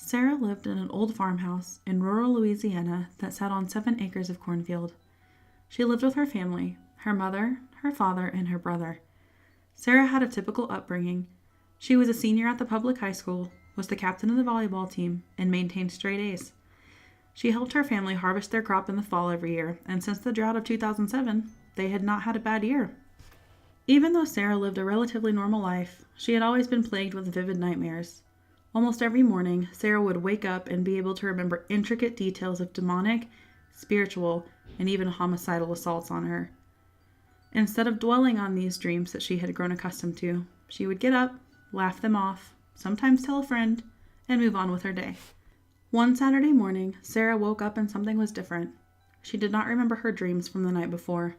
Sarah lived in an old farmhouse in rural Louisiana that sat on 7 acres of cornfield. She lived with her family, her mother, her father, and her brother. Sarah had a typical upbringing. She was a senior at the public high school, was the captain of the volleyball team, and maintained straight A's. She helped her family harvest their crop in the fall every year, and since the drought of 2007, they had not had a bad year. Even though Sarah lived a relatively normal life, she had always been plagued with vivid nightmares. Almost every morning, Sarah would wake up and be able to remember intricate details of demonic, spiritual, and even homicidal assaults on her. Instead of dwelling on these dreams that she had grown accustomed to, she would get up, laugh them off, sometimes tell a friend, and move on with her day. One Saturday morning, Sarah woke up and something was different. She did not remember her dreams from the night before.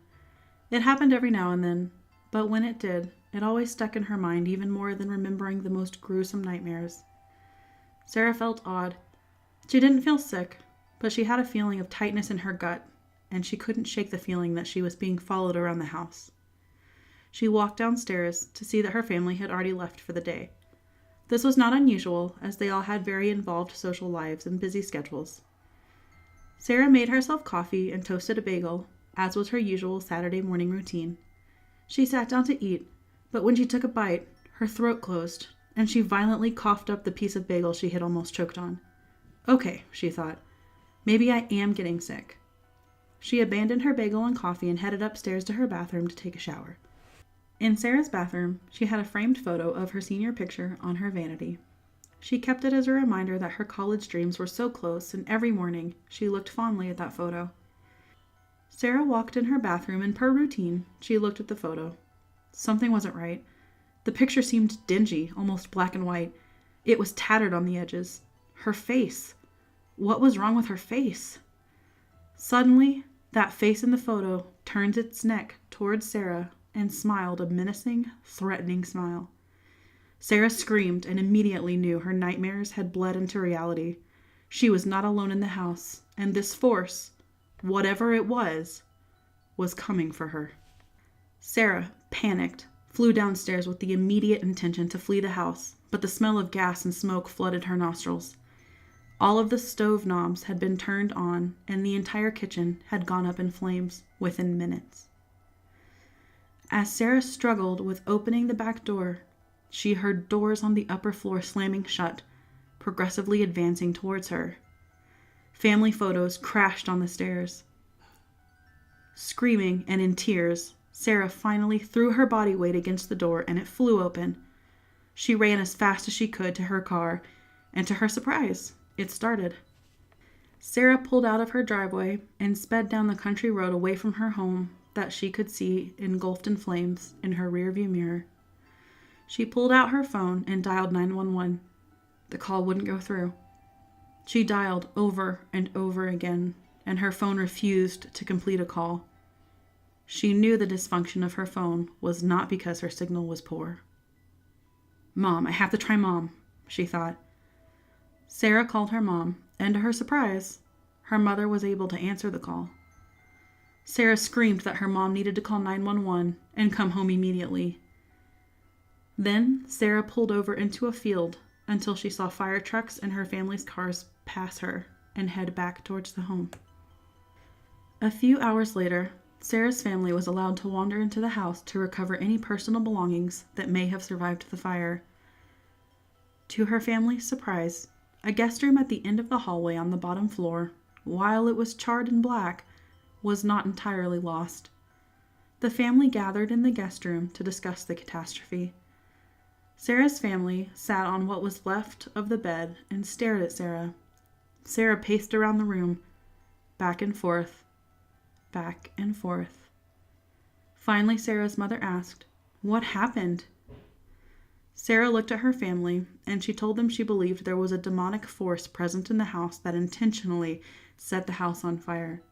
It happened every now and then, but when it did, it always stuck in her mind even more than remembering the most gruesome nightmares. Sarah felt odd. She didn't feel sick, but she had a feeling of tightness in her gut, and she couldn't shake the feeling that she was being followed around the house. She walked downstairs to see that her family had already left for the day. This was not unusual, as they all had very involved social lives and busy schedules. Sarah made herself coffee and toasted a bagel, as was her usual Saturday morning routine. She sat down to eat, but when she took a bite, her throat closed, and she violently coughed up the piece of bagel she had almost choked on. Okay, she thought, maybe I am getting sick. She abandoned her bagel and coffee and headed upstairs to her bathroom to take a shower. In Sarah's bathroom, she had a framed photo of her senior picture on her vanity. She kept it as a reminder that her college dreams were so close, and every morning she looked fondly at that photo. Sarah walked in her bathroom, and per routine, she looked at the photo. Something wasn't right. The picture seemed dingy, almost black and white. It was tattered on the edges. Her face. What was wrong with her face? Suddenly, that face in the photo turned its neck towards Sarah and smiled a menacing, threatening smile. Sarah screamed and immediately knew her nightmares had bled into reality. She was not alone in the house, and this force, whatever it was coming for her. Sarah, panicked, flew downstairs with the immediate intention to flee the house, but the smell of gas and smoke flooded her nostrils. All of the stove knobs had been turned on, and the entire kitchen had gone up in flames within minutes. As Sarah struggled with opening the back door, she heard doors on the upper floor slamming shut, progressively advancing towards her. Family photos crashed on the stairs. Screaming and in tears, Sarah finally threw her body weight against the door and it flew open. She ran as fast as she could to her car, and to her surprise, it started. Sarah pulled out of her driveway and sped down the country road away from her home that she could see engulfed in flames in her rearview mirror. She pulled out her phone and dialed 911. The call wouldn't go through. She dialed over and over again, and her phone refused to complete a call. She knew the dysfunction of her phone was not because her signal was poor. Mom, I have to try Mom, she thought. Sarah called her mom, and to her surprise, her mother was able to answer the call. Sarah screamed that her mom needed to call 911 and come home immediately. Then Sarah pulled over into a field until she saw fire trucks and her family's cars pass her and head back towards the home. A few hours later, Sarah's family was allowed to wander into the house to recover any personal belongings that may have survived the fire. To her family's surprise, a guest room at the end of the hallway on the bottom floor, while it was charred and black, was not entirely lost. The family gathered in the guest room to discuss the catastrophe. Sarah's family sat on what was left of the bed and stared at Sarah. Sarah paced around the room, back and forth, back and forth. Finally, Sarah's mother asked, "What happened?" Sarah looked at her family, and she told them she believed there was a demonic force present in the house that intentionally set the house on fire.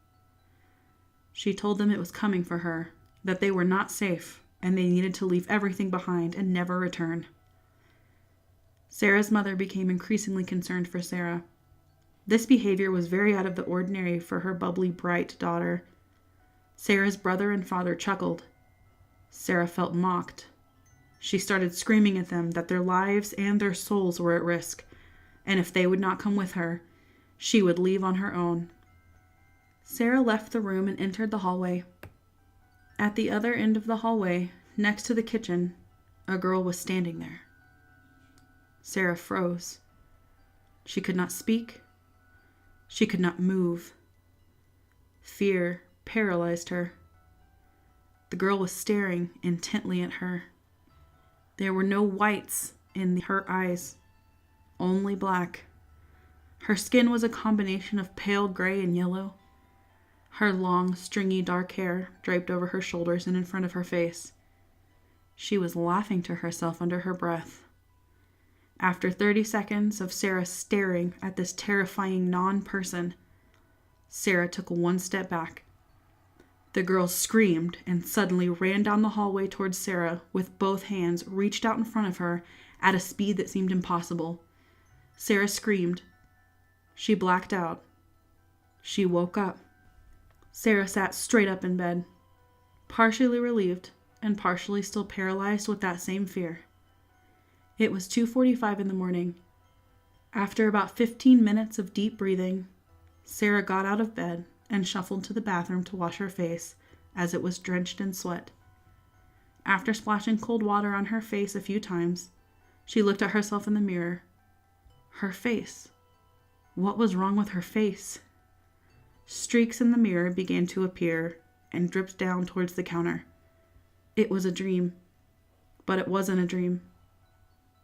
She told them it was coming for her, that they were not safe, and they needed to leave everything behind and never return. Sarah's mother became increasingly concerned for Sarah. This behavior was very out of the ordinary for her bubbly, bright daughter. Sarah's brother and father chuckled. Sarah felt mocked. She started screaming at them that their lives and their souls were at risk, and if they would not come with her, she would leave on her own. Sarah left the room and entered the hallway. At the other end of the hallway, next to the kitchen, a girl was standing there. Sarah froze. She could not speak. She could not move. Fear paralyzed her. The girl was staring intently at her. There were no whites in her eyes, only black. Her skin was a combination of pale gray and yellow. Her long, stringy, dark hair draped over her shoulders and in front of her face. She was laughing to herself under her breath. After 30 seconds of Sarah staring at this terrifying non-person, Sarah took one step back. The girl screamed and suddenly ran down the hallway towards Sarah with both hands reached out in front of her at a speed that seemed impossible. Sarah screamed. She blacked out. She woke up. Sarah sat straight up in bed, partially relieved and partially still paralyzed with that same fear. It was 2:45 in the morning. After about 15 minutes of deep breathing, Sarah got out of bed and shuffled to the bathroom to wash her face, as it was drenched in sweat. After splashing cold water on her face a few times, she looked at herself in the mirror. Her face. What was wrong with her face? Streaks in the mirror began to appear and dripped down towards the counter. It was a dream, but it wasn't a dream.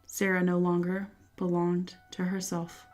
Sarah no longer belonged to herself.